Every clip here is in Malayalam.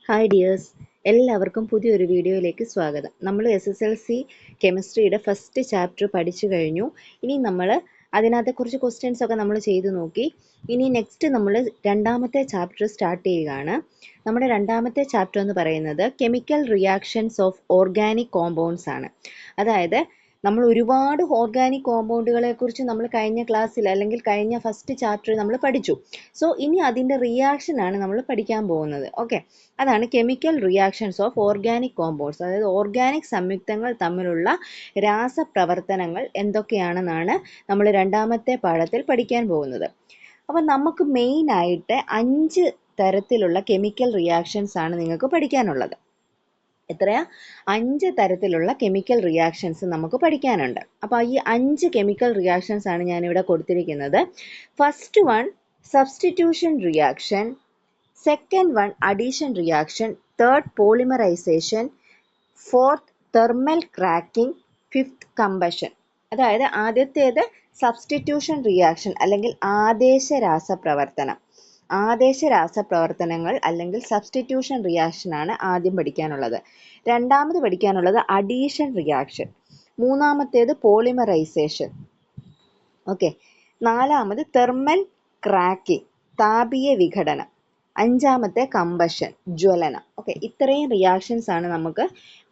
ഹായ് ഡിയേഴ്സ്, എല്ലാവർക്കും പുതിയൊരു വീഡിയോയിലേക്ക് സ്വാഗതം. നമ്മൾ SSLC കെമിസ്ട്രിയുടെ ഫസ്റ്റ് ചാപ്റ്റർ പഠിച്ചു കഴിഞ്ഞു. ഇനി നമ്മൾ അതിനകത്തെ കുറച്ച് ക്വസ്റ്റ്യൻസ് ഒക്കെ നമ്മൾ ചെയ്തു നോക്കി. ഇനി നെക്സ്റ്റ് നമ്മൾ രണ്ടാമത്തെ ചാപ്റ്റർ സ്റ്റാർട്ട് ചെയ്യുകയാണ്. നമ്മുടെ രണ്ടാമത്തെ ചാപ്റ്റർ എന്ന് പറയുന്നത് chemical reactions of organic compounds ആണ്. അതായത് നമ്മൾ ഒരുപാട് ഓർഗാനിക് കോമ്പൗണ്ടുകളെ കുറിച്ച് നമ്മൾ കഴിഞ്ഞ ക്ലാസ്സിൽ അല്ലെങ്കിൽ കഴിഞ്ഞ ഫസ്റ്റ് ചാപ്റ്ററിൽ നമ്മൾ പഠിച്ചു. സോ ഇനി അതിൻ്റെ റിയാക്ഷൻ ആണ് നമ്മൾ പഠിക്കാൻ പോകുന്നത്. ഓക്കെ, അതാണ് chemical reactions of organic compounds. അതായത് ഓർഗാനിക് സംയുക്തങ്ങൾ തമ്മിലുള്ള രാസപ്രവർത്തനങ്ങൾ എന്തൊക്കെയാണെന്നാണ് നമ്മൾ രണ്ടാമത്തെ പാഠത്തിൽ പഠിക്കാൻ പോകുന്നത്. അപ്പം നമുക്ക് മെയിനായിട്ട് 5 തരത്തിലുള്ള കെമിക്കൽ റിയാക്ഷൻസ് ആണ് നിങ്ങൾക്ക് പഠിക്കാനുള്ളത്. എത്രയാ? 5 തരത്തിലുള്ള കെമിക്കൽ റിയാക്ഷൻസ് നമുക്ക് പഠിക്കാനുണ്ട്. അപ്പോൾ ഈ 5 കെമിക്കൽ റിയാക്ഷൻസ് ആണ് ഞാനിവിടെ കൊടുത്തിരിക്കുന്നത്. First one substitution reaction, second one addition reaction, third polymerisation, fourth thermal cracking, fifth combustion. അതായത് ആദ്യത്തേത് സബ്സ്റ്റിറ്റ്യൂഷൻ റിയാക്ഷൻ അല്ലെങ്കിൽ ആദേശ രാസപ്രവർത്തനം. ആദേശ രാസപ്രവർത്തനങ്ങൾ അല്ലെങ്കിൽ സബ്സ്റ്റിറ്റ്യൂഷൻ റിയാക്ഷൻ ആണ് ആദ്യം പഠിക്കാനുള്ളത്. രണ്ടാമത് പഠിക്കാനുള്ളത് അഡീഷൻ റിയാക്ഷൻ. മൂന്നാമത്തേത് പോളിമറൈസേഷൻ. ഓക്കെ, നാലാമത് തെർമൽ ക്രാക്കിംഗ്, താപീയ വിഘടനം. അഞ്ചാമത്തെ കമ്പഷൻ, ജ്വലനം. ഓക്കെ, ഇത്രയും റിയാക്ഷൻസ് ആണ് നമുക്ക്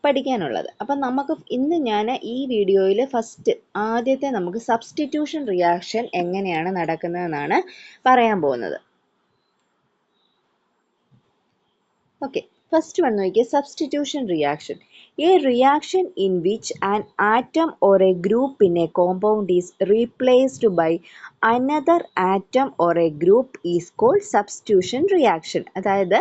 പഠിക്കാനുള്ളത്. അപ്പം നമുക്ക് ഇന്ന് ഞാൻ ഈ വീഡിയോയിൽ ആദ്യത്തെ നമുക്ക് സബ്സ്റ്റിറ്റ്യൂഷൻ റിയാക്ഷൻ എങ്ങനെയാണ് നടക്കുന്നതെന്നാണ് പറയാൻ പോകുന്നത്. Okay, first one നോക്കിയേ, substitution reaction. A reaction in which an atom or a group in a compound is replaced by another atom or a group is called substitution reaction. അതായത്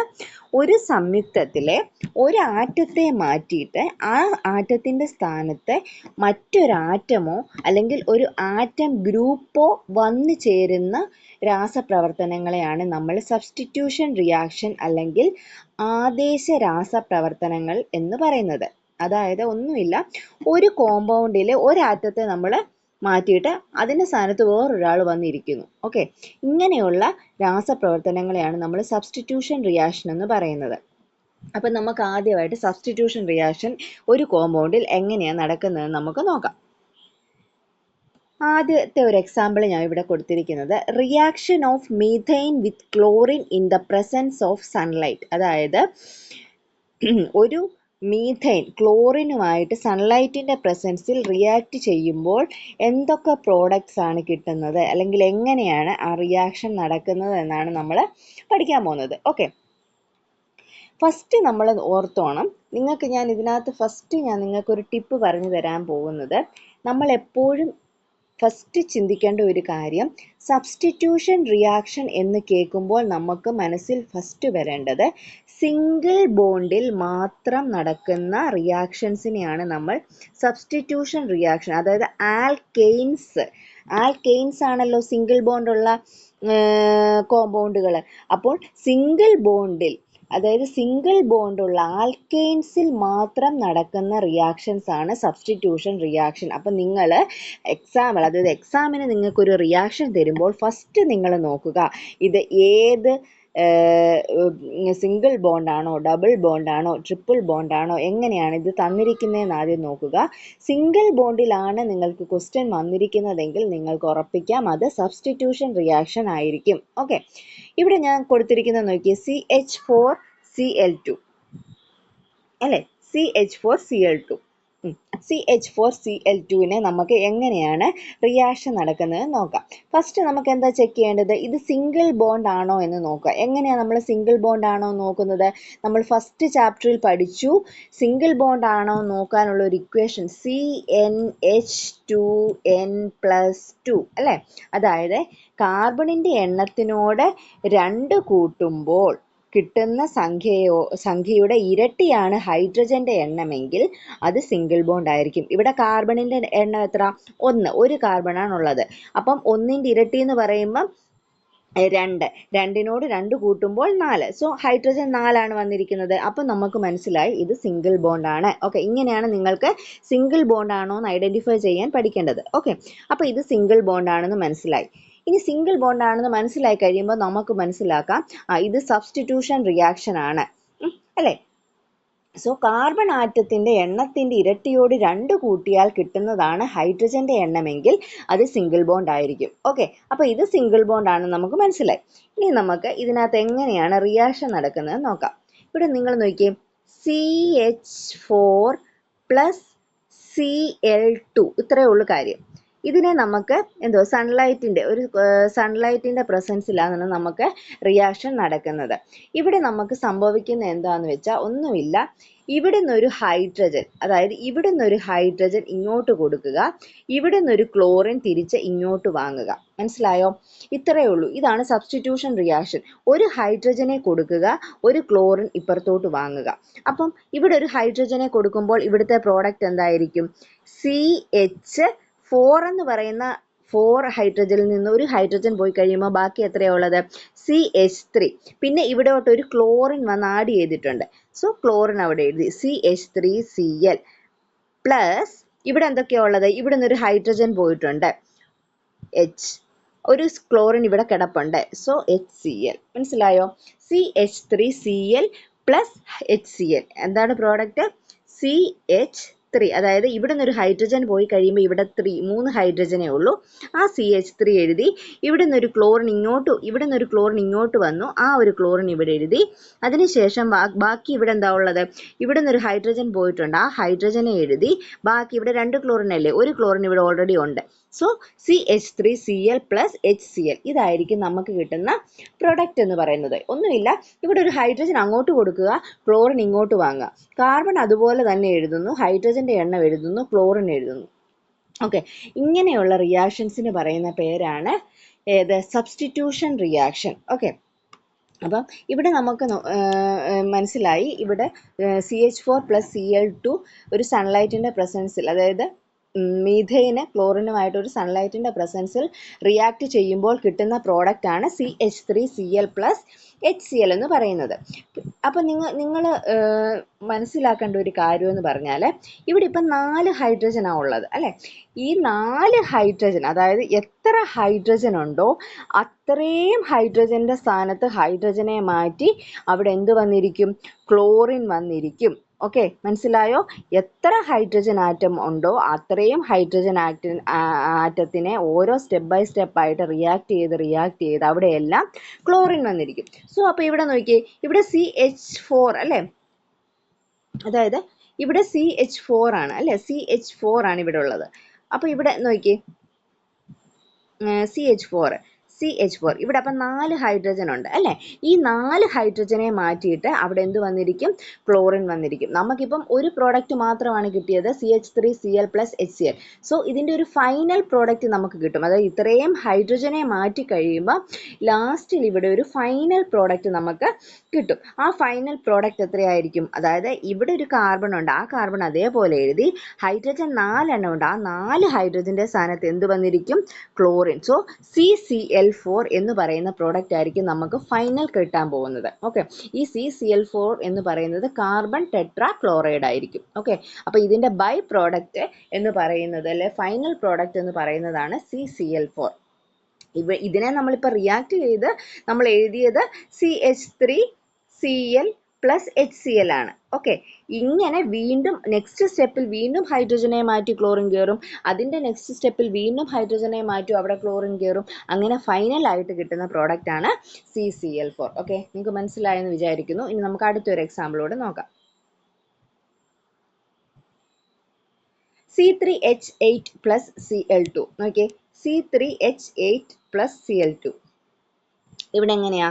ഒരു സംയുക്തത്തിലെ ഒരു ആറ്റത്തെ മാറ്റിയിട്ട് ആ ആറ്റത്തിൻ്റെ സ്ഥാനത്ത് മറ്റൊരു ആറ്റമോ അല്ലെങ്കിൽ ഒരു ആറ്റം ഗ്രൂപ്പോ വന്നു ചേരുന്ന രാസപ്രവർത്തനങ്ങളെയാണ് നമ്മൾ സബ്സ്റ്റിറ്റ്യൂഷൻ റിയാക്ഷൻ അല്ലെങ്കിൽ ആദേശ രാസപ്രവർത്തനങ്ങൾ എന്ന് പറയുന്നത്. അതായത് ഒന്നുമില്ല, ഒരു കോമ്പൗണ്ടിൽ ഒരാറ്റത്തെ നമ്മൾ മാറ്റിയിട്ട് അതിൻ്റെ സ്ഥാനത്ത് വേറൊരാൾ വന്നിരിക്കുന്നു. ഓക്കെ, ഇങ്ങനെയുള്ള രാസപ്രവർത്തനങ്ങളെയാണ് നമ്മൾ സബ്സ്റ്റിറ്റ്യൂഷൻ റിയാക്ഷൻ എന്ന് പറയുന്നത്. അപ്പം നമുക്ക് ആദ്യമായിട്ട് സബ്സ്റ്റിറ്റ്യൂഷൻ റിയാക്ഷൻ ഒരു കോമ്പൗണ്ടിൽ എങ്ങനെയാണ് നടക്കുന്നതെന്ന് നമുക്ക് നോക്കാം. ആദ്യത്തെ ഒരു എക്സാമ്പിൾ ഞാൻ ഇവിടെ കൊടുത്തിരിക്കുന്നത് reaction of methane with chlorine in the presence of sunlight. അതായത് ഒരു മീഥൈൻ ക്ലോറിനുമായിട്ട് സൺലൈറ്റിൻ്റെ പ്രസൻസിൽ റിയാക്ട് ചെയ്യുമ്പോൾ എന്തൊക്കെ പ്രോഡക്ട്സ് ആണ് കിട്ടുന്നത് അല്ലെങ്കിൽ എങ്ങനെയാണ് ആ റിയാക്ഷൻ നടക്കുന്നത് എന്നാണ് നമ്മൾ പഠിക്കാൻ പോകുന്നത്. ഓക്കെ, ഫസ്റ്റ് നമ്മൾ ഓർത്തോണം, നിങ്ങൾക്ക് ഞാൻ ഇതിനകത്ത് നിങ്ങൾക്കൊരു ടിപ്പ് പറഞ്ഞു തരാൻ പോകുന്നത്, നമ്മൾ എപ്പോഴും ഫസ്റ്റ് ചിന്തിക്കേണ്ട ഒരു കാര്യം, സബ്സ്റ്റിറ്റ്യൂഷൻ റിയാക്ഷൻ എന്ന് കേൾക്കുമ്പോൾ നമുക്ക് മനസ്സിൽ ഫസ്റ്റ് വരേണ്ടത് സിംഗിൾ ബോണ്ടിൽ മാത്രം നടക്കുന്ന റിയാക്ഷൻസിനെയാണ് നമ്മൾ സബ്സ്റ്റിറ്റ്യൂഷൻ റിയാക്ഷൻ, അതായത് ആൽക്കെയിൻസ് ആണല്ലോ സിംഗിൾ ബോണ്ടുള്ള കോമ്പൗണ്ടുകൾ. അപ്പോൾ സിംഗിൾ ബോണ്ടിൽ, അതായത് സിംഗിൾ ബോണ്ടുള്ള ആൽക്കെയിൻസിൽ മാത്രം നടക്കുന്ന റിയാക്ഷൻസ് ആണ് സബ്സ്റ്റിറ്റ്യൂഷൻ റിയാക്ഷൻ. അപ്പം നിങ്ങൾ എക്സാമിന് നിങ്ങൾക്കൊരു റിയാക്ഷൻ തരുമ്പോൾ ഫസ്റ്റ് നിങ്ങൾ നോക്കുക, ഇത് ഏത് സിംഗിൾ ബോണ്ടാണോ, ഡബിൾ ബോണ്ടാണോ, ട്രിപ്പിൾ ബോണ്ടാണോ, എങ്ങനെയാണ് ഇത് തന്നിരിക്കുന്നതെന്ന് ആദ്യം നോക്കുക. സിംഗിൾ ബോണ്ടിലാണ് നിങ്ങൾക്ക് ക്വസ്റ്റ്യൻ വന്നിരിക്കുന്നതെങ്കിൽ നിങ്ങൾക്ക് ഉറപ്പിക്കാം അത് സബ്സ്റ്റിറ്റ്യൂഷൻ റിയാക്ഷൻ ആയിരിക്കും. ഓക്കെ, ഇവിടെ ഞാൻ കൊടുത്തിരിക്കുന്നത് നോക്കിയേ, CH4Cl2 അല്ലേ, CH4Cl2. CH4Cl2നെ നമുക്ക് എങ്ങനെയാണ് റിയാക്ഷൻ നടക്കുന്നത് നോക്കാം. ഫസ്റ്റ് നമുക്ക് എന്താ ചെക്ക് ചെയ്യേണ്ടത്, ഇത് സിംഗിൾ ബോണ്ട് ആണോ എന്ന് നോക്കുക. എങ്ങനെയാണ് നമ്മൾ സിംഗിൾ ബോണ്ട് ആണോ നോക്കുന്നത്? നമ്മൾ ഫസ്റ്റ് ചാപ്റ്ററിൽ പഠിച്ചു, സിംഗിൾ ബോണ്ട് ആണോ നോക്കാനുള്ള ഒരു ഇക്വേഷൻ CnH2n+2 അല്ലേ. അതായത് കാർബണിൻ്റെ എണ്ണത്തിനോട് 2 കൂട്ടുമ്പോൾ കിട്ടുന്ന സംഖ്യയുടെ ഇരട്ടിയാണ് ഹൈഡ്രജന്റെ എണ്ണമെങ്കിൽ അത് സിംഗിൾ ബോണ്ട് ആയിരിക്കും. ഇവിടെ കാർബണിന്റെ എണ്ണം എത്ര? 1, ഒരു കാർബണാണുള്ളത്. അപ്പം 1ന്റെ ഇരട്ടി എന്ന് പറയുമ്പം 2, 2നോട് 2 കൂട്ടുമ്പോൾ 4. സോ ഹൈഡ്രജൻ 4 വന്നിരിക്കുന്നത്. അപ്പം നമുക്ക് മനസ്സിലായി ഇത് സിംഗിൾ ബോണ്ട് ആണ്. ഓക്കെ, ഇങ്ങനെയാണ് നിങ്ങൾക്ക് സിംഗിൾ ബോണ്ട് ആണോ എന്ന് ഐഡന്റിഫൈ ചെയ്യാൻ പഠിക്കേണ്ടത്. ഓക്കെ, അപ്പോൾ ഇത് സിംഗിൾ ബോണ്ട് ആണെന്ന് മനസ്സിലായി. ഇനി സിംഗിൾ ബോണ്ട് ആണെന്ന് മനസ്സിലായി കഴിയുമ്പോൾ നമുക്ക് മനസ്സിലാക്കാം ഇത് സബ്സ്റ്റിറ്റ്യൂഷൻ റിയാക്ഷൻ ആണ് അല്ലേ? സോ കാർബൺ ആറ്റത്തിന്റെ എണ്ണത്തിന്റെ ഇരട്ടിയോട് 2 കൂട്ടിയാൽ കിട്ടുന്നതാണ് ഹൈഡ്രജന്റെ എണ്ണമെങ്കിൽ അത് സിംഗിൾ ബോണ്ട് ആയിരിക്കും. ഓക്കെ, അപ്പോൾ ഇത് സിംഗിൾ ബോണ്ട് ആണെന്ന് നമുക്ക് മനസ്സിലായി. ഇനി നമുക്ക് ഇതിനകത്ത് എങ്ങനെയാണ് റിയാക്ഷൻ നടക്കുന്നത് നോക്കാം. ഇവിടെ നിങ്ങൾ നോക്കിയേ, CH4 പ്ലസ് Cl2 ഇത്രയേ ഉള്ളൂ കാര്യം. ഇതിനെ നമുക്ക് എന്തോ സൺലൈറ്റിന്റെ പ്രസൻസിലാണ് നമുക്ക് റിയാക്ഷൻ നടക്കുന്നത്. ഇവിടെ നമുക്ക് സംഭവിക്കുന്ന എന്താന്ന് വെച്ചാൽ ഒന്നുമില്ല, ഇവിടെ നിന്നൊരു ഹൈഡ്രജൻ, അതായത് ഇവിടെ നിന്നൊരു ഹൈഡ്രജൻ ഇങ്ങോട്ട് കൊടുക്കുക, ഇവിടെ നിന്നൊരു ക്ലോറിൻ തിരിച്ച് ഇങ്ങോട്ട് വാങ്ങുക. മനസ്സിലായോ? ഇത്രയേ ഉള്ളൂ. ഇതാണ് സബ്സ്റ്റിറ്റ്യൂഷൻ റിയാക്ഷൻ. ഒരു ഹൈഡ്രജനെ കൊടുക്കുക, ഒരു ക്ലോറിൻ ഇപ്പുറത്തോട്ട് വാങ്ങുക. അപ്പം ഇവിടെ ഒരു ഹൈഡ്രജനെ കൊടുക്കുമ്പോൾ ഇവിടുത്തെ പ്രോഡക്റ്റ് എന്തായിരിക്കും? CH4 എന്ന് പറയുന്ന 4 ഹൈഡ്രജനിൽ നിന്ന് ഒരു ഹൈഡ്രജൻ പോയി കഴിയുമ്പോൾ ബാക്കി എത്രയാണ് ഉള്ളത്? CH3. പിന്നെ ഇവിടോട്ട് ഒരു ക്ലോറിൻ വന്ന് ആഡ് ചെയ്തിട്ടുണ്ട്. സോ ക്ലോറിൻ അവിടെ എഴുതി CH3Cl പ്ലസ് ഇവിടെ എന്തൊക്കെയാണ് ഉള്ളത്? ഇവിടെ നിന്നൊരു ഹൈഡ്രജൻ പോയിട്ടുണ്ട്, H, ഒരു ക്ലോറിൻ ഇവിടെ കിടപ്പുണ്ട്, സോ HCl. മനസ്സിലായോ? CH3Cl പ്ലസ് HCl എന്താണ് പ്രോഡക്റ്റ്? CH3. അതായത് ഇവിടെ നിന്നൊരു ഹൈഡ്രജൻ പോയി കഴിയുമ്പോൾ ഇവിടെ 3 ഹൈഡ്രജനേ ഉള്ളൂ, ആ CH3 എഴുതി. ഇവിടെ നിന്നൊരു ക്ലോറിൻ ഇങ്ങോട്ട് വന്നു, ആ ഒരു ക്ലോറിൻ ഇവിടെ എഴുതി. അതിനുശേഷം ബാക്കി ഇവിടെ എന്താ ഉള്ളത്? ഇവിടെ നിന്നൊരു ഹൈഡ്രജൻ പോയിട്ടുണ്ട്, ആ ഹൈഡ്രജനെ എഴുതി. ബാക്കി ഇവിടെ 2 ക്ലോറിൻ അല്ലേ, ഒരു ക്ലോറിൻ ഇവിടെ ഓൾറെഡി ഉണ്ട്. സോ CH3Cl പ്ലസ് HCl ഇതായിരിക്കും നമുക്ക് കിട്ടുന്ന പ്രൊഡക്റ്റ് എന്ന് പറയുന്നത്. ഒന്നുമില്ല, ഇവിടെ ഒരു ഹൈഡ്രജൻ അങ്ങോട്ട് കൊടുക്കുക, ക്ലോറിൻ ഇങ്ങോട്ട് വാങ്ങുക. കാർബൺ അതുപോലെ തന്നെ എഴുതുന്നു, ഹൈഡ്രജന്റെ എണ്ണം എഴുതുന്നു, ക്ലോറിൻ എഴുതുന്നു. ഓക്കെ, ഇങ്ങനെയുള്ള റിയാക്ഷൻസിന് പറയുന്ന പേരാണ് ഏത്? Substitution reaction. ഓക്കെ, അപ്പം ഇവിടെ നമുക്ക് മനസ്സിലായി, ഇവിടെ CH4 പ്ലസ് Cl2 ഒരു സൺലൈറ്റിന്റെ പ്രസൻസിൽ, അതായത് മീഥേന് ക്ലോറിനുമായിട്ട് ഒരു സൺലൈറ്റിന്റെ പ്രസൻസിൽ റിയാക്ട് ചെയ്യുമ്പോൾ കിട്ടുന്ന പ്രോഡക്റ്റ് ആണ് CH3Cl പ്ലസ് HCl എന്ന് പറയുന്നത്. അപ്പം നിങ്ങൾ മനസ്സിലാക്കേണ്ട ഒരു കാര്യം എന്ന് പറഞ്ഞാൽ, ഇവിടെ ഇപ്പം 4 ഹൈഡ്രജനാണ് ഉള്ളത് അല്ലേ? ഈ 4 ഹൈഡ്രജൻ, അതായത് എത്ര ഹൈഡ്രജൻ ഉണ്ടോ അത്രയും ഹൈഡ്രജന്റെ സ്ഥാനത്ത് ഹൈഡ്രജനെ മാറ്റി അവിടെ എന്ത് വന്നിരിക്കും? ക്ലോറിൻ വന്നിരിക്കും. ഓക്കെ, മനസ്സിലായോ? എത്ര ഹൈഡ്രജൻ ആറ്റം ഉണ്ടോ അത്രയും ഹൈഡ്രജൻ ആറ്റത്തിനെ ഓരോ സ്റ്റെപ്പ് ബൈ സ്റ്റെപ്പ് ആയിട്ട് റിയാക്ട് ചെയ്ത് അവിടെയെല്ലാം ക്ലോറിൻ വന്നിരിക്കും. സോ അപ്പോൾ ഇവിടെ നോക്കിയേ, ഇവിടെ CH4 അല്ലേ? അതായത് ഇവിടെ CH4 ആണ് അല്ലേ? CH4 ആണ് ഇവിടെ ഉള്ളത്. അപ്പോൾ ഇവിടെ നോക്കിയേ, CH4 ഇവിടെ അപ്പം 4 ഹൈഡ്രജൻ ഉണ്ട് അല്ലേ? ഈ 4 ഹൈഡ്രജനെ മാറ്റിയിട്ട് അവിടെ എന്ത് വന്നിരിക്കും? ക്ലോറിൻ വന്നിരിക്കും. നമുക്കിപ്പം ഒരു പ്രോഡക്റ്റ് മാത്രമാണ് കിട്ടിയത്, CH3Cl പ്ലസ് HCl. സോ ഇതിൻ്റെ ഒരു ഫൈനൽ പ്രോഡക്റ്റ് നമുക്ക് കിട്ടും. അതായത് ഇത്രയും ഹൈഡ്രജനെ മാറ്റി കഴിയുമ്പോൾ ലാസ്റ്റിൽ ഇവിടെ ഒരു ഫൈനൽ പ്രോഡക്റ്റ് നമുക്ക് കിട്ടും. ആ ഫൈനൽ പ്രോഡക്റ്റ് എത്രയായിരിക്കും? അതായത് ഇവിടെ ഒരു കാർബൺ ഉണ്ട്, ആ കാർബൺ അതേപോലെ എഴുതി, ഹൈഡ്രജൻ 4 എണ്ണം ഉണ്ട്, ആ 4 ഹൈഡ്രജന്റെ സ്ഥാനത്ത് എന്ത് വന്നിരിക്കും? ക്ലോറിൻ. സോ CCl4 എന്ന് പറയുന്ന പ്രോഡക്റ്റ് ആയിരിക്കും നമുക്ക് ഫൈനൽ കിട്ടാൻ പോകുന്നത്. ഓക്കെ, ഈ CCl4 എന്ന് പറയുന്നത് കാർബൺ ടെട്രാ ക്ലോറൈഡ് ആയിരിക്കും. ഓക്കെ, അപ്പോൾ ഇതിന്റെ ബൈ പ്രോഡക്റ്റ് എന്ന് പറയുന്നത്, അല്ലെ ഫൈനൽ പ്രോഡക്റ്റ് എന്ന് പറയുന്നതാണ് CCl4. ഇതിനെ നമ്മളിപ്പോൾ റിയാക്ട് ചെയ്ത് നമ്മൾ എഴുതിയത് CH3Cl പ്ലസ് HCl ആണ്. ഓക്കെ, ഇങ്ങനെ വീണ്ടും നെക്സ്റ്റ് സ്റ്റെപ്പിൽ വീണ്ടും ഹൈഡ്രജനെ മാറ്റി ക്ലോറിൻ കയറും, അതിൻ്റെ നെക്സ്റ്റ് സ്റ്റെപ്പിൽ വീണ്ടും ഹൈഡ്രജനെ മാറ്റി അവിടെ ക്ലോറിൻ കയറും, അങ്ങനെ ഫൈനൽ ആയിട്ട് കിട്ടുന്ന പ്രോഡക്റ്റ് ആണ് CCl4. ഓക്കെ, നിങ്ങൾക്ക് മനസ്സിലായെന്ന് വിചാരിക്കുന്നു. ഇനി നമുക്ക് അടുത്തൊരു എക്സാമ്പിളോട് നോക്കാം. C3H8 plus Cl2. നോക്കിയേ, C3H8 പ്ലസ് Cl2 ഇവിടെ എങ്ങനെയാ?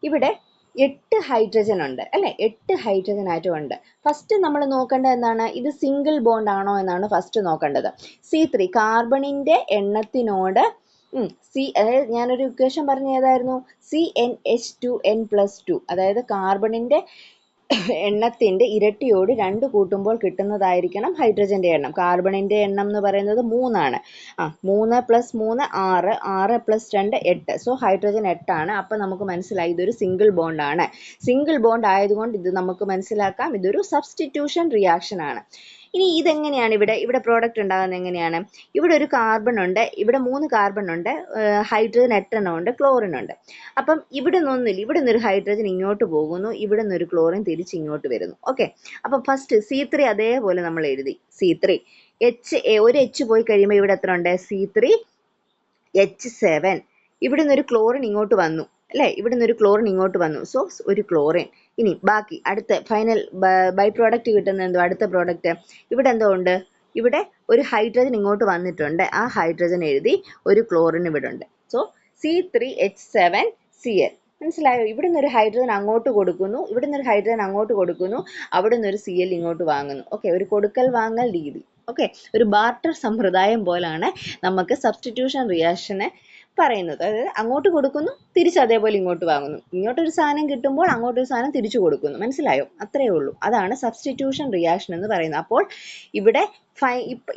ഇവിടെ 8 ഹൈഡ്രജൻ ഉണ്ട് അല്ലേ? 8 ഹൈഡ്രജൻ ആറ്റം ഉണ്ട്. ഫസ്റ്റ് നമ്മൾ നോക്കേണ്ടത് എന്താണ്? ഇത് സിംഗിൾ ബോണ്ട് ആണോ എന്നാണ് ഫസ്റ്റ് നോക്കേണ്ടത്. C3 കാർബണിന്റെ എണ്ണത്തിനോട് അതായത് ഞാനൊരു ഇക്വേഷൻ പറഞ്ഞ ഏതായിരുന്നു? CnH2n+2, അതായത് കാർബണിന്റെ എണ്ണത്തിന്റെ ഇരട്ടിയോട് 2 കൂട്ടുമ്പോൾ കിട്ടുന്നതായിരിക്കണം ഹൈഡ്രജന്റെ എണ്ണം. കാർബണിന്റെ എണ്ണം എന്ന് പറയുന്നത് 3 ആണ്. 3 + 3 6, 6 + 2 8. സോ ഹൈഡ്രജൻ 8 ആണ്. അപ്പം നമുക്ക് മനസ്സിലായി ഇതൊരു സിംഗിൾ ബോണ്ട് ആണ്. സിംഗിൾ ബോണ്ട് ആയതുകൊണ്ട് ഇത് നമുക്ക് മനസ്സിലാക്കാം ഇതൊരു സബ്സ്റ്റിറ്റ്യൂഷൻ റിയാക്ഷൻ ആണ്. ഇനി ഇതെങ്ങനെയാണ് ഇവിടെ പ്രോഡക്റ്റ് ഉണ്ടാകുന്നത് എങ്ങനെയാണ്? ഇവിടെ ഒരു കാർബൺ ഉണ്ട്, ഇവിടെ 3 കാർബൺ ഉണ്ട്, ഹൈഡ്രജൻ 8 എണ്ണം ഉണ്ട്, ക്ലോറിൻ ഉണ്ട്. അപ്പം ഇവിടെ നിന്നൊന്നുമില്ല, ഇവിടെ നിന്നൊരു ഹൈഡ്രജൻ ഇങ്ങോട്ട് പോകുന്നു, ഇവിടെ നിന്നൊരു ക്ലോറിൻ തിരിച്ച് ഇങ്ങോട്ട് വരുന്നു. ഓക്കെ, അപ്പം ഫസ്റ്റ് C3 അതേപോലെ നമ്മൾ എഴുതി. C3 ഒരു എച്ച് പോയി കഴിയുമ്പോൾ ഇവിടെ എത്ര ഉണ്ട്? C3H7. ഇവിടെ നിന്നൊരു ക്ലോറിൻ ഇങ്ങോട്ട് വന്നു അല്ലേ, ഇവിടെ നിന്നൊരു ക്ലോറിൻ ഇങ്ങോട്ട് വന്നു. സോ ഒരു ക്ലോറിൻ. ഇനി ബാക്കി അടുത്ത ഫൈനൽ ബൈ പ്രോഡക്റ്റ് കിട്ടുന്ന എന്തോ അടുത്ത പ്രോഡക്റ്റ് ഇവിടെ എന്തോ ഉണ്ട്? ഇവിടെ ഒരു ഹൈഡ്രജൻ ഇങ്ങോട്ട് വന്നിട്ടുണ്ട്, ആ ഹൈഡ്രജൻ എഴുതി, ഒരു ക്ലോറിൻ ഇവിടെ ഉണ്ട്. So C3H7Cl. മനസ്സിലായോ? ഇവിടെ നിന്നൊരു ഹൈഡ്രജൻ അങ്ങോട്ട് കൊടുക്കുന്നു, ഇവിടെ നിന്നൊരു ഹൈഡ്രജൻ അങ്ങോട്ട് കൊടുക്കുന്നു, അവിടെ നിന്നൊരു Cl ഇങ്ങോട്ട് വാങ്ങുന്നു. ഓക്കെ, ഒരു കൊടുക്കൽ വാങ്ങൽ രീതി. ഓക്കെ, ഒരു ബാർട്ടർ സമ്പ്രദായം പോലാണ് നമുക്ക് സബ്സ്റ്റിറ്റ്യൂഷൻ റിയാക്ഷനെ പറയുന്നത്. അതായത് അങ്ങോട്ട് കൊടുക്കുന്നു, തിരിച്ച് അതേപോലെ ഇങ്ങോട്ട് വാങ്ങുന്നു. ഇങ്ങോട്ടൊരു സാധനം കിട്ടുമ്പോൾ അങ്ങോട്ടൊരു സാധനം തിരിച്ചു കൊടുക്കുന്നു. മനസ്സിലായോ? അത്രയേ ഉള്ളൂ. അതാണ് സബ്സ്റ്റിറ്റ്യൂഷൻ റിയാക്ഷൻ എന്ന് പറയുന്നത്. അപ്പോൾ ഇവിടെ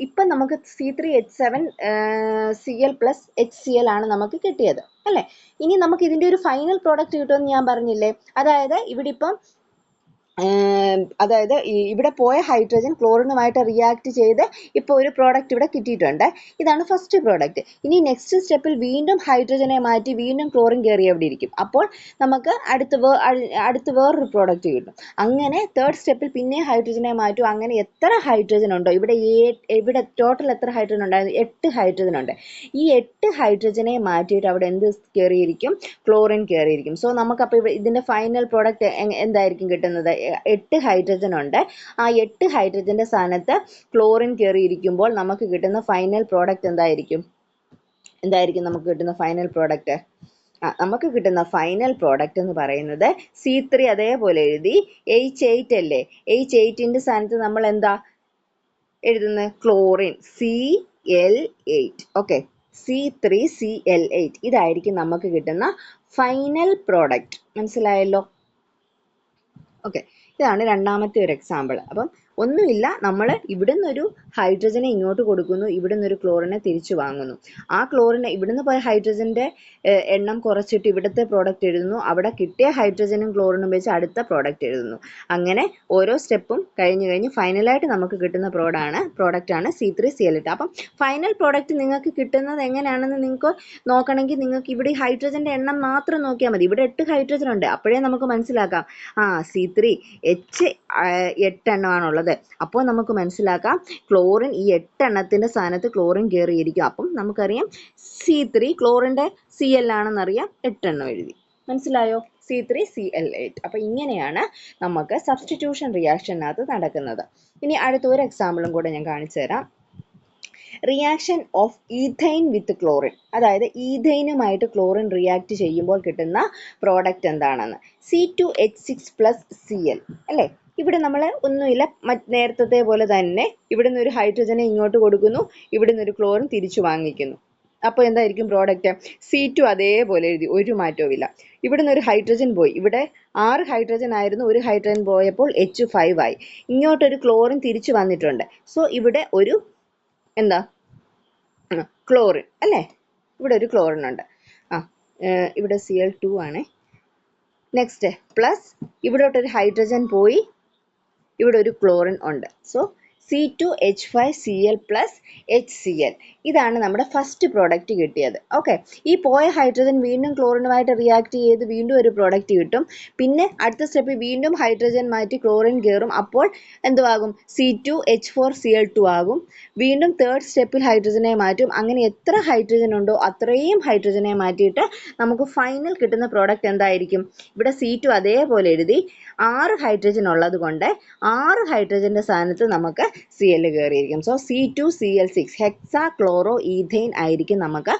ഇപ്പം നമുക്ക് C3H7Cl പ്ലസ് HCl ആണ് നമുക്ക് കിട്ടിയത് അല്ലേ. ഇനി നമുക്ക് ഇതിൻ്റെ ഒരു ഫൈനൽ പ്രോഡക്റ്റ് കിട്ടുമെന്ന് ഞാൻ പറഞ്ഞില്ലേ. അതായത് ഇവിടെ പോയ ഹൈഡ്രജൻ ക്ലോറിനുമായിട്ട് റിയാക്ട് ചെയ്ത് ഇപ്പോൾ ഒരു പ്രോഡക്റ്റ് ഇവിടെ കിട്ടിയിട്ടുണ്ട്. ഇതാണ് ഫസ്റ്റ് പ്രോഡക്റ്റ്. ഇനി നെക്സ്റ്റ് സ്റ്റെപ്പിൽ വീണ്ടും ഹൈഡ്രജനെ മാറ്റി വീണ്ടും ക്ലോറിൻ കയറി അവിടെ ഇരിക്കും. അപ്പോൾ നമുക്ക് അടുത്ത് വേറൊരു പ്രോഡക്റ്റ് കിട്ടും. അങ്ങനെ തേർഡ് സ്റ്റെപ്പിൽ പിന്നെ ഹൈഡ്രജനെ മാറ്റും. അങ്ങനെ എത്ര ഹൈഡ്രജൻ ഉണ്ടോ, ഇവിടെ ടോട്ടൽ എത്ര ഹൈഡ്രജൻ ഉണ്ടായിരുന്നു? 8 ഹൈഡ്രജൻ ഉണ്ട്. ഈ 8 ഹൈഡ്രജനെ മാറ്റിയിട്ട് അവിടെ എന്ത് കയറിയിരിക്കും? ക്ലോറിൻ കയറിയിരിക്കും. സോ നമുക്കപ്പോൾ ഇതിൻ്റെ ഫൈനൽ പ്രോഡക്റ്റ് എന്തായിരിക്കും കിട്ടുന്നത്? 8 ഹൈഡ്രജൻ ഉണ്ട്. ആ 8 ഹൈഡ്രജന്റെ സ്ഥാനത്ത് ക്ലോറിൻ കയറിയിരിക്കുമ്പോൾ നമുക്ക് കിട്ടുന്ന ഫൈനൽ പ്രോഡക്റ്റ് എന്തായിരിക്കും നമുക്ക് കിട്ടുന്ന ഫൈനൽ പ്രോഡക്റ്റ്? നമുക്ക് കിട്ടുന്ന ഫൈനൽ പ്രോഡക്റ്റ് എന്ന് പറയുന്നത് C3 അതേപോലെ എഴുതി, H8 അല്ലേ, H8ന്റെ സ്ഥാനത്ത് നമ്മൾ എന്താ എഴുതുന്നത്? Chlorine, Cl8. Okay, C3Cl8. ഇതായിരിക്കും നമുക്ക് കിട്ടുന്ന ഫൈനൽ പ്രോഡക്റ്റ്. മനസ്സിലായല്ലോ? ഓക്കെ, ഇതാണ് രണ്ടാമത്തെ ഒരു എക്സാമ്പിൾ. അപ്പം ഒന്നുമില്ല, നമ്മൾ ഇവിടുന്ന് ഒരു ഹൈഡ്രജനെ ഇങ്ങോട്ട് കൊടുക്കുന്നു, ഇവിടുന്ന് ഒരു ക്ലോറിനെ തിരിച്ചു വാങ്ങുന്നു. ആ ക്ലോറിനെ ഇവിടുന്ന് പോയ ഹൈഡ്രജന്റെ എണ്ണം കുറച്ചിട്ട് ഇവിടുത്തെ പ്രോഡക്റ്റ് എഴുതുന്നു, അവിടെ കിട്ടിയ ഹൈഡ്രജനും ക്ലോറിനും വെച്ച് അടുത്ത പ്രോഡക്റ്റ് എഴുതുന്നു. അങ്ങനെ ഓരോ സ്റ്റെപ്പും കഴിഞ്ഞ് ഫൈനലായിട്ട് നമുക്ക് കിട്ടുന്ന പ്രോഡക്റ്റാണ് C3Cl8. അപ്പം ഫൈനൽ പ്രോഡക്റ്റ് നിങ്ങൾക്ക് കിട്ടുന്നത് എങ്ങനെയാണെന്ന് നിങ്ങൾക്ക് നോക്കണമെങ്കിൽ നിങ്ങൾക്ക് ഇവിടെ ഹൈഡ്രജന്റെ എണ്ണം മാത്രം നോക്കിയാൽ മതി. ഇവിടെ 8 ഹൈഡ്രജൻ ഉണ്ട്, അപ്പോഴേ നമുക്ക് മനസ്സിലാക്കാം C3H8 എണ്ണമാണുള്ളത്. അപ്പോൾ നമുക്ക് മനസ്സിലാക്കാം ക്ലോറിൻ ഈ 8 എണ്ണത്തിന്റെ സ്ഥാനത്ത് ക്ലോറിൻ കയറിയിരിക്കും. അപ്പം നമുക്കറിയാം C3 ക്ലോറിന്റെ Cl ആണെന്നറിയാം, 8 എണ്ണം എഴുതി. മനസ്സിലായോ? C3Cl8. അപ്പം ഇങ്ങനെയാണ് നമുക്ക് സബ്സ്റ്റിറ്റ്യൂഷൻ റിയാക്ഷനകത്ത് നടക്കുന്നത്. ഇനി അടുത്ത ഒരു എക്സാമ്പിളും കൂടെ ഞാൻ കാണിച്ചു തരാം. Reaction of ethyne with chlorine. അതായത് ഈഥൈനുമായിട്ട് ക്ലോറിൻ റിയാക്ട് ചെയ്യുമ്പോൾ കിട്ടുന്ന പ്രോഡക്റ്റ് എന്താണെന്ന്. C2H6 പ്ലസ് Cl അല്ലേ. ഇവിടെ നമ്മൾ ഒന്നുമില്ല, നേരത്തെ പോലെ തന്നെ ഇവിടെ നിന്ന് ഒരു ഹൈഡ്രജനെ ഇങ്ങോട്ട് കൊടുക്കുന്നു, ഇവിടെ നിന്ന് ഒരു ക്ലോറിൻ തിരിച്ചു വാങ്ങിക്കുന്നു. അപ്പോൾ എന്തായിരിക്കും പ്രോഡക്റ്റ്? C2 അതേപോലെ എഴുതി, ഒരു മാറ്റവും ഇല്ല. ഇവിടെ നിന്ന് ഒരു ഹൈഡ്രജൻ പോയി, ഇവിടെ 6 ഹൈഡ്രജൻ ആയിരുന്നു, ഒരു ഹൈഡ്രജൻ പോയപ്പോൾ H5 ആയി. ഇങ്ങോട്ടൊരു ക്ലോറിൻ തിരിച്ചു വന്നിട്ടുണ്ട്. സോ ഇവിടെ ഒരു ക്ലോറിൻ അല്ലേ, ഇവിടെ ഒരു ക്ലോറിൻ ഉണ്ട്. ഇവിടെ Cl2 ആണ്. നെക്സ്റ്റ് പ്ലസ് ഇവിടോട്ടൊരു ഹൈഡ്രജൻ പോയി, ഇവിടെ ഒരു ക്ലോറിൻ ഉണ്ട്. So C2H5Cl plus HCl. ഇതാണ് നമ്മുടെ ഫസ്റ്റ് പ്രോഡക്റ്റ് കിട്ടിയത്. ഓക്കെ, ഈ പോയ ഹൈഡ്രജൻ വീണ്ടും ക്ലോറിനുമായിട്ട് റിയാക്ട് ചെയ്ത് വീണ്ടും ഒരു പ്രോഡക്റ്റ് കിട്ടും. പിന്നെ അടുത്ത സ്റ്റെപ്പിൽ വീണ്ടും ഹൈഡ്രജൻ മാറ്റി ക്ലോറിൻ കയറും. അപ്പോൾ എന്തുവാകും? C2H4Cl2 ആകും. വീണ്ടും തേർഡ് സ്റ്റെപ്പിൽ ഹൈഡ്രജനെ മാറ്റും. അങ്ങനെ എത്ര ഹൈഡ്രജൻ ഉണ്ടോ അത്രയും ഹൈഡ്രജനെ മാറ്റിയിട്ട് നമുക്ക് ഫൈനൽ കിട്ടുന്ന പ്രോഡക്റ്റ് എന്തായിരിക്കും? ഇവിടെ C2 അതേപോലെ എഴുതി, 6 ഹൈഡ്രജൻ ഉള്ളത് കൊണ്ട് 6 ഹൈഡ്രജന്റെ സ്ഥാനത്ത് നമുക്ക് Cl കയറിയിരിക്കും. So C2Cl6 hexachloroethane ആയിരിക്കും നമുക്ക്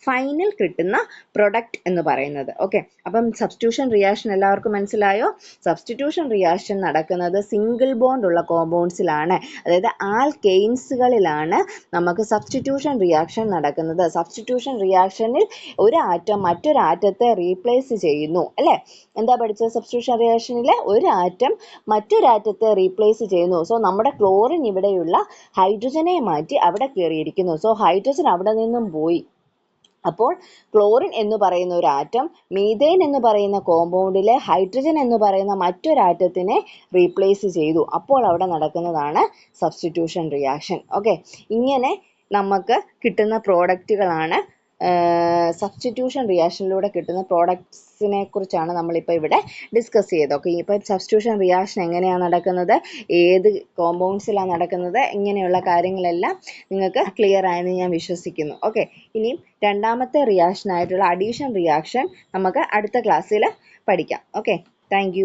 ഫൈനൽ കിട്ടുന്ന പ്രൊഡക്റ്റ് എന്ന് പറയുന്നത്. ഓക്കെ, അപ്പം സബ്സ്റ്റിറ്റ്യൂഷൻ റിയാക്ഷൻ എല്ലാവർക്കും മനസ്സിലായോ? സബ്സ്റ്റിറ്റ്യൂഷൻ റിയാക്ഷൻ നടക്കുന്നത് സിംഗിൾ ബോണ്ട് ഉള്ള കോമ്പൗണ്ട്സിലാണ്, അതായത് ആൽക്കെയിൻസുകളിലാണ് നമുക്ക് സബ്സ്റ്റിറ്റ്യൂഷൻ റിയാക്ഷൻ നടക്കുന്നത്. സബ്സ്റ്റിറ്റ്യൂഷൻ റിയാക്ഷനിൽ ഒരു ആറ്റം മറ്റൊരു ആറ്റത്തെ റീപ്ലേസ് ചെയ്യുന്നു അല്ലേ. എന്താ പഠിച്ചത്? സബ്സ്റ്റിറ്റ്യൂഷൻ റിയാക്ഷനിൽ ഒരു ആറ്റം മറ്റൊരു ആറ്റത്തെ റീപ്ലേസ് ചെയ്യുന്നു. സോ നമ്മുടെ ക്ലോറിൻ ഇവിടെയുള്ള ഹൈഡ്രജനെ മാറ്റി അവിടെ കയറിയിരിക്കുന്നു. സോ ഹൈഡ്രജൻ അവിടെ നിന്നും പോയി, അപ്പോൾ ക്ലോറിൻ എന്ന് പറയുന്ന ഒരു ആറ്റം മീഥേൻ എന്ന് പറയുന്ന കോമ്പൗണ്ടിലെ ഹൈഡ്രജൻ എന്ന് പറയുന്ന മറ്റൊരു ആറ്റത്തിനെ റീപ്ലേസ് ചെയ്തു. അപ്പോൾ അവിടെ നടക്കുന്നതാണ് സബ്സ്റ്റിറ്റ്യൂഷൻ റിയാക്ഷൻ. ഓക്കെ, ഇങ്ങനെ നമുക്ക് കിട്ടുന്ന പ്രോഡക്റ്റുകളാണ് സബ്സ്റ്റിറ്റ്യൂഷൻ റിയാക്ഷനിലൂടെ കിട്ടുന്ന പ്രോഡക്ട്സിനെ കുറിച്ചാണ് നമ്മളിപ്പോൾ ഇവിടെ ഡിസ്കസ് ചെയ്തത്. ഓക്കെ, ഇപ്പോൾ സബ്സ്റ്റിറ്റ്യൂഷൻ റിയാക്ഷൻ എങ്ങനെയാണ് നടക്കുന്നത്, ഏത് കോമ്പൗണ്ട്സിലാണ് നടക്കുന്നത്, ഇങ്ങനെയുള്ള കാര്യങ്ങളെല്ലാം നിങ്ങൾക്ക് ക്ലിയർ ആയെന്ന് ഞാൻ വിശ്വസിക്കുന്നു. ഓക്കെ, ഇനിയും രണ്ടാമത്തെ റിയാക്ഷൻ ആയിട്ടുള്ള അഡീഷൻ റിയാക്ഷൻ നമുക്ക് അടുത്ത ക്ലാസ്സിൽ പഠിക്കാം. Okay, thank you.